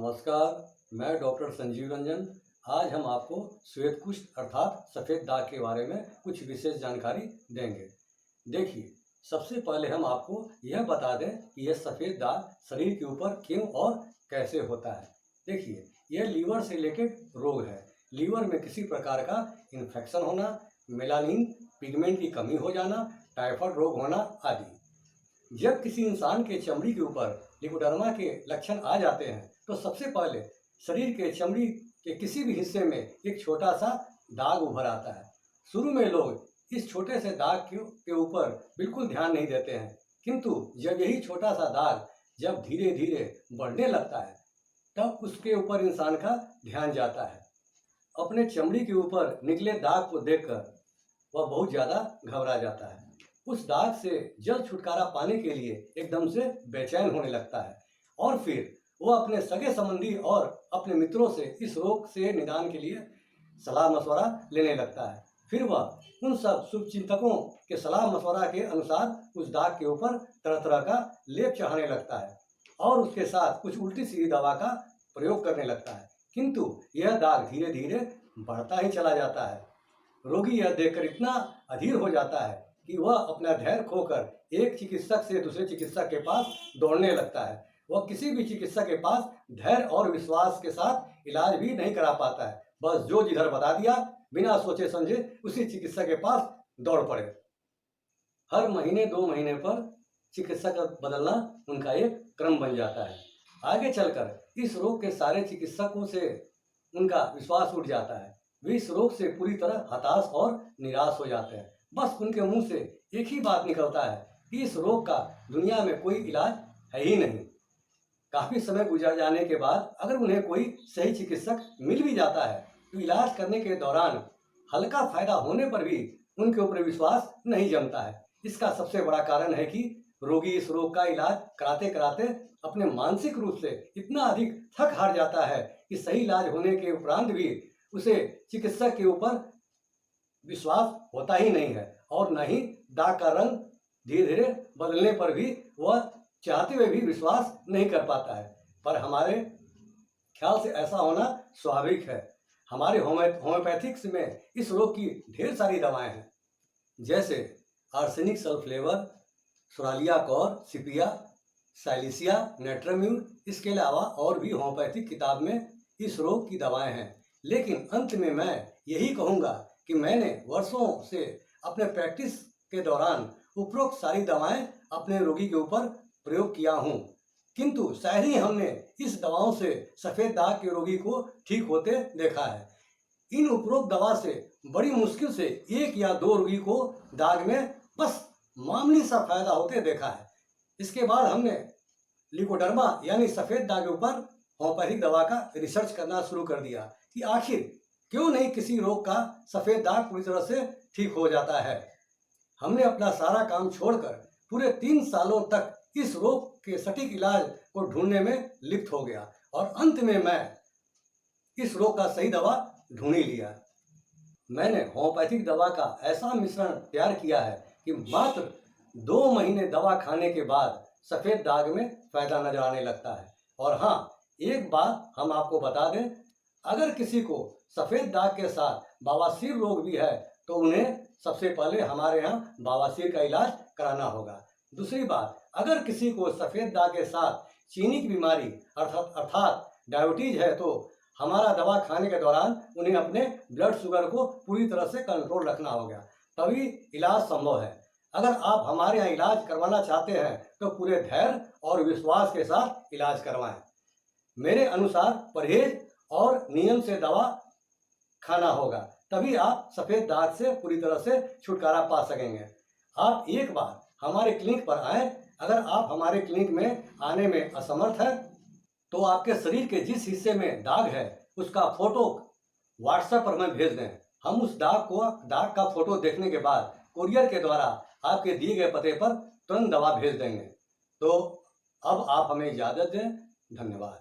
नमस्कार, मैं डॉक्टर संजीव रंजन। आज हम आपको श्वेत कुष्ठ अर्थात सफ़ेद दाग के बारे में कुछ विशेष जानकारी देंगे। देखिए, सबसे पहले हम आपको यह बता दें कि यह सफ़ेद दाग शरीर के ऊपर क्यों और कैसे होता है। देखिए, यह लीवर से रिलेटेड रोग है। लीवर में किसी प्रकार का इन्फेक्शन होना, मेलानिन पिगमेंट की कमी हो जाना, टाइफाइड रोग होना आदि। जब किसी इंसान के चमड़ी के ऊपर लिकोडर्मा के लक्षण आ जाते हैं तो सबसे पहले शरीर के चमड़ी के किसी भी हिस्से में एक छोटा सा दाग उभर आता है। शुरू में लोग इस छोटे से दाग के ऊपर बिल्कुल ध्यान नहीं देते हैं, किंतु जब यही छोटा सा दाग जब धीरे धीरे बढ़ने लगता है तब उसके ऊपर इंसान का ध्यान जाता है। अपने चमड़ी के ऊपर निकले दाग को देखकर वह बहुत ज़्यादा घबरा जाता है। उस दाग से जल्द छुटकारा पाने के लिए एकदम से बेचैन होने लगता है और फिर वह अपने सगे संबंधी और अपने मित्रों से इस रोग से निदान के लिए सलाह मशवरा लेने लगता है। फिर वह उन सब शुभचिंतकों के सलाह मशवरा के अनुसार उस दाग के ऊपर तरह तरह का लेप चढ़ाने लगता है और उसके साथ कुछ उल्टी सीधी दवा का प्रयोग करने लगता है, किंतु यह दाग धीरे धीरे बढ़ता ही चला जाता है। रोगी यह देखकर इतना अधीर हो जाता है कि वह अपना धैर्य खोकर एक चिकित्सक से दूसरे चिकित्सक के पास दौड़ने लगता है। वह किसी भी चिकित्सक के पास धैर्य और विश्वास के साथ इलाज भी नहीं करा पाता है। बस जो जिधर बता दिया बिना सोचे समझे उसी चिकित्सक के पास दौड़ पड़े। हर महीने 2 महीने पर चिकित्सक बदलना उनका एक क्रम बन जाता है। आगे चलकर इस रोग के सारे चिकित्सकों से उनका विश्वास उठ जाता है। वे इस रोग से पूरी तरह हताश और निराश हो जाते हैं। बस उनके मुंह से एक ही बात निकलता है कि इस रोग का दुनिया में कोई इलाज है ही नहीं। काफ़ी समय गुजर जाने के बाद अगर उन्हें कोई सही चिकित्सक मिल भी जाता है तो इलाज करने के दौरान हल्का फायदा होने पर भी उनके ऊपर विश्वास नहीं जमता है। इसका सबसे बड़ा कारण है कि रोगी इस रोग का इलाज कराते कराते अपने मानसिक रूप से इतना अधिक थक हार जाता है कि सही इलाज होने के उपरांत भी उसे चिकित्सक के ऊपर विश्वास होता ही नहीं है और न ही दाग का रंग धीरे धीरे बदलने पर भी वह चाहते हुए भी विश्वास नहीं कर पाता है। पर हमारे ख्याल से ऐसा होना स्वाभाविक है। हमारे होम्योपैथिक्स में इस रोग की ढेर सारी दवाएं हैं, जैसे आर्सेनिक सल्फलेवर, सोरालिया कौर, सिपिया, साइलिसिया, नेट्राम्यूर। इसके अलावा और भी होम्योपैथिक किताब में इस रोग की दवाएं हैं। लेकिन अंत में मैं यही कहूँगा कि मैंने वर्षों से अपने प्रैक्टिस के दौरान उपरोक्त सारी दवाएं अपने रोगी के ऊपर प्रयोग किया हूँ, किंतु शायद ही हमने इस दवाओं से सफ़ेद दाग के रोगी को ठीक होते देखा है। इन उपरोक्त दवा से बड़ी मुश्किल से 1 या 2 रोगी को दाग में बस मामूली सा फायदा होते देखा है। इसके बाद हमने लिकोडर्मा यानी सफ़ेद दाग के ऊपर होम्योपैथिक दवा का रिसर्च करना शुरू कर दिया कि आखिर क्यों नहीं किसी रोग का सफ़ेद दाग पूरी तरह से ठीक हो जाता है। हमने अपना सारा काम छोड़कर पूरे 3 सालों तक इस रोग के सटीक इलाज को ढूंढने में लिप्त हो गया और अंत में मैं इस रोग का सही दवा ढूंढ ही लिया। मैंने होम्योपैथिक दवा का ऐसा मिश्रण तैयार किया है कि मात्र 2 महीने दवा खाने के बाद सफ़ेद दाग में फायदा नजर आने लगता है। और हाँ, एक बात हम आपको बता दें, अगर किसी को सफ़ेद दाग के साथ बवासीर रोग भी है तो उन्हें सबसे पहले हमारे यहाँ बवासीर का इलाज कराना होगा। दूसरी बात, अगर किसी को सफ़ेद दाग के साथ चीनी की बीमारी अर्थात डायबिटीज है तो हमारा दवा खाने के दौरान उन्हें अपने ब्लड शुगर को पूरी तरह से कंट्रोल रखना होगा, तभी इलाज संभव है। अगर आप हमारे यहाँ इलाज करवाना चाहते हैं तो पूरे धैर्य और विश्वास के साथ इलाज करवाएं। मेरे अनुसार परहेज और नियम से दवा खाना होगा, तभी आप सफ़ेद दाग से पूरी तरह से छुटकारा पा सकेंगे। आप एक बार हमारे क्लिनिक पर आएँ। अगर आप हमारे क्लिनिक में आने में असमर्थ हैं तो आपके शरीर के जिस हिस्से में दाग है उसका फोटो व्हाट्सएप पर हमें भेज दें। हम उस दाग का फोटो देखने के बाद कुरियर के द्वारा आपके दिए गए पते पर तुरंत दवा भेज देंगे। तो अब आप हमें इजाज़त दें। धन्यवाद।